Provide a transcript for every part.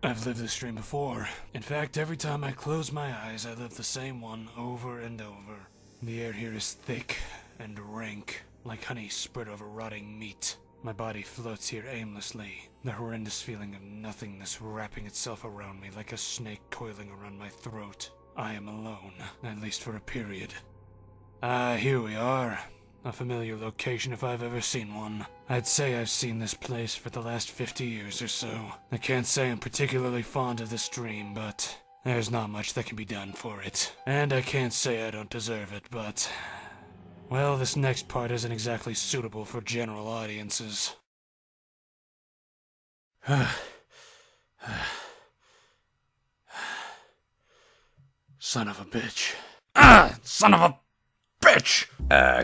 I've lived this dream before. In fact, every time I close my eyes, I live the same one over and over. The air here is thick and rank, like honey spread over rotting meat. My body floats here aimlessly, the horrendous feeling of nothingness wrapping itself around me like a snake coiling around my throat. I am alone, at least for a period. Here we are. A familiar location if I've ever seen one. I'd say I've seen this place for the last 50 years or so. I can't say I'm particularly fond of this dream, but there's not much that can be done for it. And I can't say I don't deserve it, but well, this next part isn't exactly suitable for general audiences. Son of a bitch. Son of a bitch!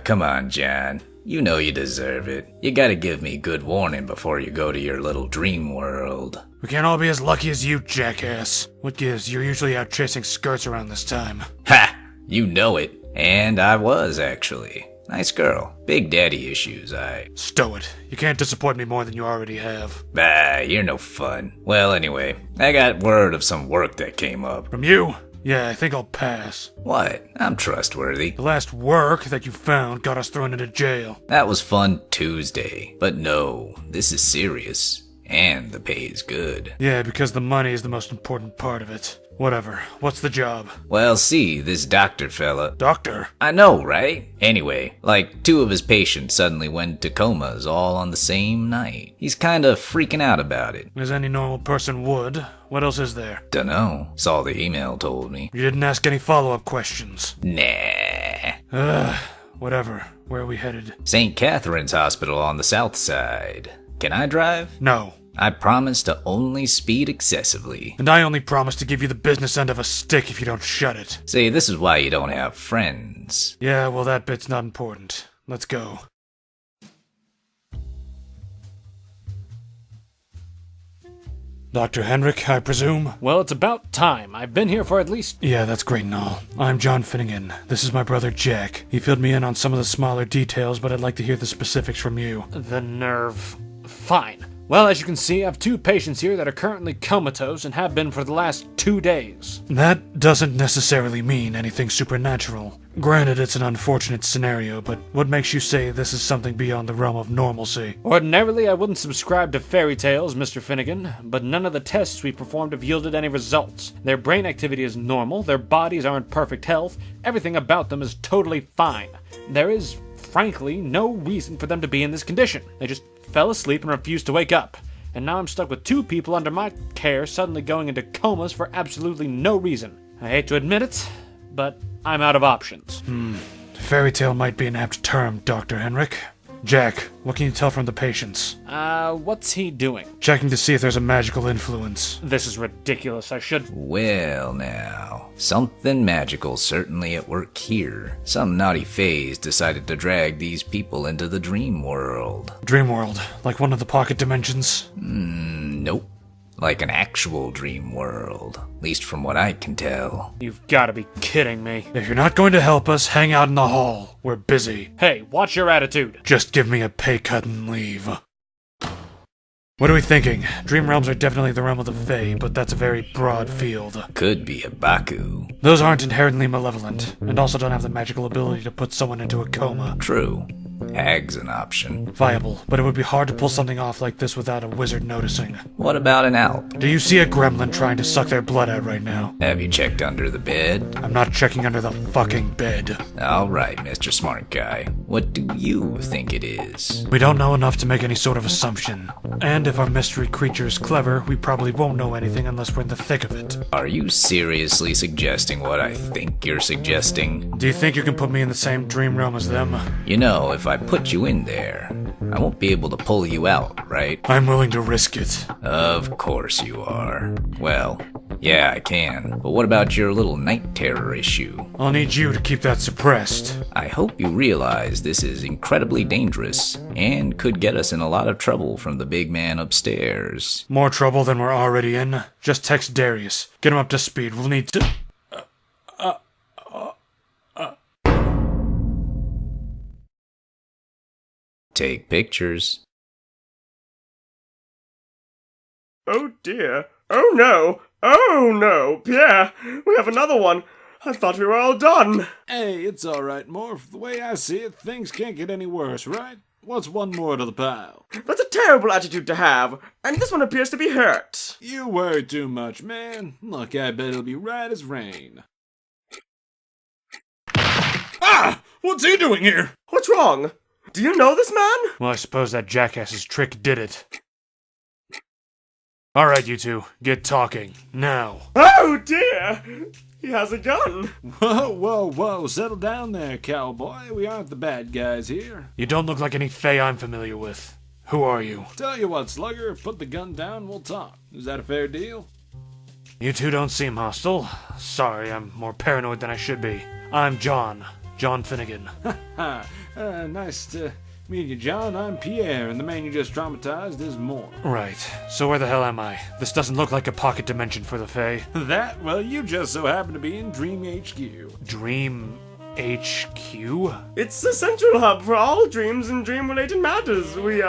Come on, John. You know you deserve it. You gotta give me good warning before you go to your little dream world. We can't all be as lucky as you, jackass. What gives? You're usually out chasing skirts around this time. Ha! You know it. And I was, actually. Nice girl. Big daddy issues, Stow it. You can't disappoint me more than you already have. Bah, you're no fun. Well, anyway, I got word of some work that came up. From you? Yeah, I think I'll pass. What? I'm trustworthy. The last work that you found got us thrown into jail. That was fun Tuesday. But no, this is serious. And the pay is good. Yeah, because the money is the most important part of it. Whatever. What's the job? Well, see, this doctor fella... Doctor? I know, right? Anyway, like 2 of his patients suddenly went into comas all on the same night. He's kinda freaking out about it. As any normal person would. What else is there? Dunno. Saw the email told me. You didn't ask any follow-up questions. Nah. Whatever. Where are we headed? St. Catherine's Hospital on the south side. Can I drive? No. I promise to only speed excessively. And I only promise to give you the business end of a stick if you don't shut it. See, this is why you don't have friends. Yeah, well, that bit's not important. Let's go. Dr. Henrick, I presume? Well, it's about time. I've been here for at least... Yeah, that's great and all. I'm John Finnegan. This is my brother Jack. He filled me in on some of the smaller details, but I'd like to hear the specifics from you. The nerve. Fine. Well, as you can see, I have 2 patients here that are currently comatose and have been for the last 2 days. That doesn't necessarily mean anything supernatural. Granted, it's an unfortunate scenario, but what makes you say this is something beyond the realm of normalcy? Ordinarily, I wouldn't subscribe to fairy tales, Mr. Finnegan, but none of the tests we performed have yielded any results. Their brain activity is normal, their bodies are in perfect health, everything about them is totally fine. There is, frankly, no reason for them to be in this condition. They just fell asleep and refused to wake up. And now I'm stuck with 2 people under my care suddenly going into comas for absolutely no reason. I hate to admit it, but I'm out of options. Fairy tale might be an apt term, Dr. Henrick. Jack, what can you tell from the patients? What's he doing? Checking to see if there's a magical influence. This is ridiculous. I should... Well, now. Something magical certainly at work here. Some naughty phase decided to drag these people into the dream world. Dream world, like one of the pocket dimensions? Nope. Like an actual dream world. At least from what I can tell. You've gotta be kidding me. If you're not going to help us, hang out in the hall. We're busy. Hey, watch your attitude. Just give me a pay cut and leave. What are we thinking? Dream realms are definitely the realm of the Fae, but that's a very broad field. Could be a Baku. Those aren't inherently malevolent, and also don't have the magical ability to put someone into a coma. True. Hag's an option. Viable, but it would be hard to pull something off like this without a wizard noticing. What about an Alp? Do you see a gremlin trying to suck their blood out right now? Have you checked under the bed? I'm not checking under the fucking bed. Alright, Mr. Smart Guy. What do you think it is? We don't know enough to make any sort of assumption. And if our mystery creature is clever, we probably won't know anything unless we're in the thick of it. Are you seriously suggesting what I think you're suggesting? Do you think you can put me in the same dream realm as them? You know, if I put you in there, I won't be able to pull you out, right? I'm willing to risk it. Of course you are. Well, yeah, I can. But what about your little night terror issue? I'll need you to keep that suppressed. I hope you realize this is incredibly dangerous and could get us in a lot of trouble from the big man upstairs. More trouble than we're already in? Just text Darius. Get him up to speed. We'll need to... Take pictures. Oh dear, Oh no! Oh no! Pierre, we have another one! I thought we were all done! Hey, it's alright, Morph. The way I see it, things can't get any worse, right? What's one more to the pile? That's a terrible attitude to have, and this one appears to be hurt. You worry too much, man. Look, I bet it'll be right as rain. Ah! What's he doing here? What's wrong? Do you know this man? Well, I suppose that jackass's trick did it. Alright, you two, get talking. Now. Oh dear! He has a gun! Whoa, settle down there, cowboy. We aren't the bad guys here. You don't look like any Fae I'm familiar with. Who are you? Tell you what, Slugger, put the gun down, we'll talk. Is that a fair deal? You two don't seem hostile. Sorry, I'm more paranoid than I should be. I'm John Finnegan. Nice to meet you, John. I'm Pierre, and the man you just traumatized is Morph. Right, so where the hell am I? This doesn't look like a pocket dimension for the Fae. That? Well, you just so happen to be in Dream HQ. Dream HQ? It's the central hub for all dreams and dream-related matters. We,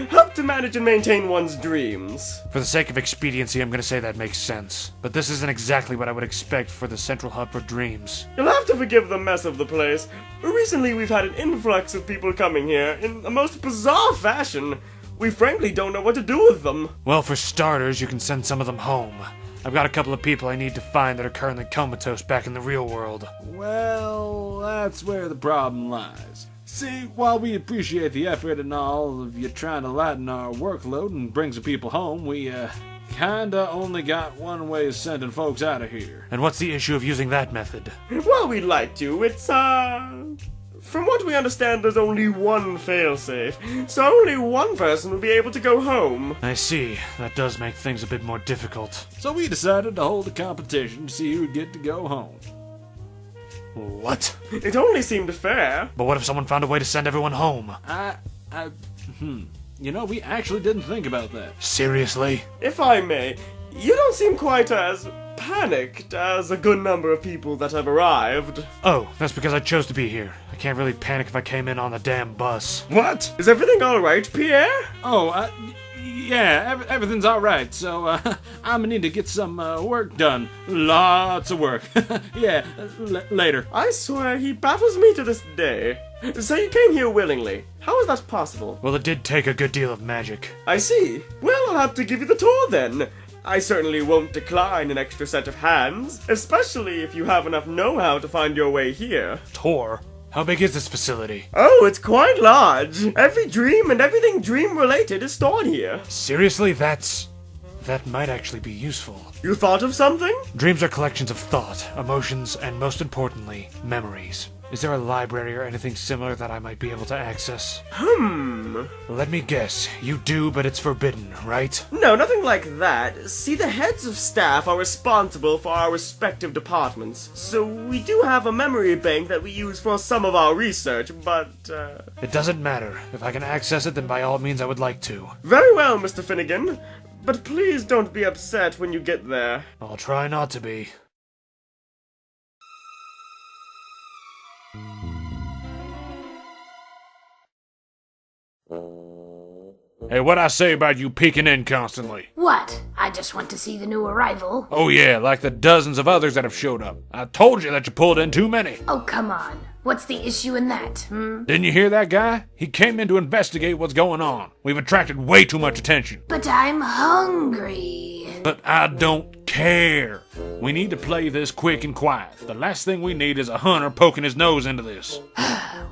help to manage and maintain one's dreams. For the sake of expediency, I'm gonna say that makes sense. But this isn't exactly what I would expect for the central hub for dreams. You'll have to forgive the mess of the place. Recently, we've had an influx of people coming here in a most bizarre fashion. We frankly don't know what to do with them. Well, for starters, you can send some of them home. I've got a couple of people I need to find that are currently comatose back in the real world. Well, that's where the problem lies. See, while we appreciate the effort and all of you trying to lighten our workload and bring some people home, we, kinda only got one way of sending folks out of here. And what's the issue of using that method? Well, we'd like to. It's, from what we understand, there's only one failsafe, so only one person will be able to go home. I see. That does make things a bit more difficult. So we decided to hold a competition to see who'd get to go home. What? It only seemed fair. But what if someone found a way to send everyone home? You know, we actually didn't think about that. Seriously? If I may, you don't seem quite as panicked as a good number of people that have arrived. Oh, that's because I chose to be here. I can't really panic if I came in on the damn bus. What? Is everything alright, Pierre? Oh, yeah, everything's alright, so, I'm gonna need to get some, work done. Lots of work. Yeah, later. I swear he baffles me to this day. So you came here willingly. How is that possible? Well, it did take a good deal of magic. I see. Well, I'll have to give you the tour then. I certainly won't decline an extra set of hands, especially if you have enough know-how to find your way here. Tour? How big is this facility? Oh, it's quite large. Every dream and everything dream-related is stored here. Seriously, that might actually be useful. You thought of something? Dreams are collections of thought, emotions, and most importantly, memories. Is there a library or anything similar that I might be able to access? Let me guess. You do, but it's forbidden, right? No, nothing like that. See, the heads of staff are responsible for our respective departments, so we do have a memory bank that we use for some of our research, but, It doesn't matter. If I can access it, then by all means I would like to. Very well, Mr. Finnegan. But please don't be upset when you get there. I'll try not to be. Hey, what'd I say about you peeking in constantly? What? I just went to see the new arrival. Oh yeah, like the dozens of others that have showed up. I told you that you pulled in too many. Oh, come on. What's the issue in that, Didn't you hear that guy? He came in to investigate what's going on. We've attracted way too much attention. But I'm hungry. But I don't care. We need to play this quick and quiet. The last thing we need is a hunter poking his nose into this.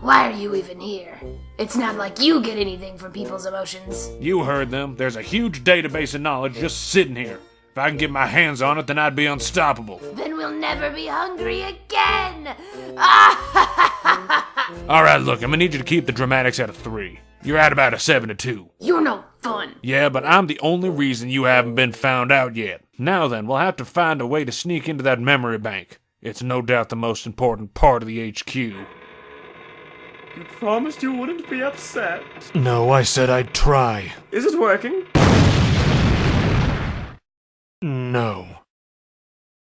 Why are you even here? It's not like you get anything from people's emotions. You heard them. There's a huge database of knowledge just sitting here. If I can get my hands on it, then I'd be unstoppable. Then we'll never be hungry again! Alright, look, I'm gonna need you to keep the dramatics at a 3. You're at about a 7 to 2. You're no fun. Yeah, but I'm the only reason you haven't been found out yet. Now then, we'll have to find a way to sneak into that memory bank. It's no doubt the most important part of the HQ. You promised you wouldn't be upset. No, I said I'd try. Is it working? No.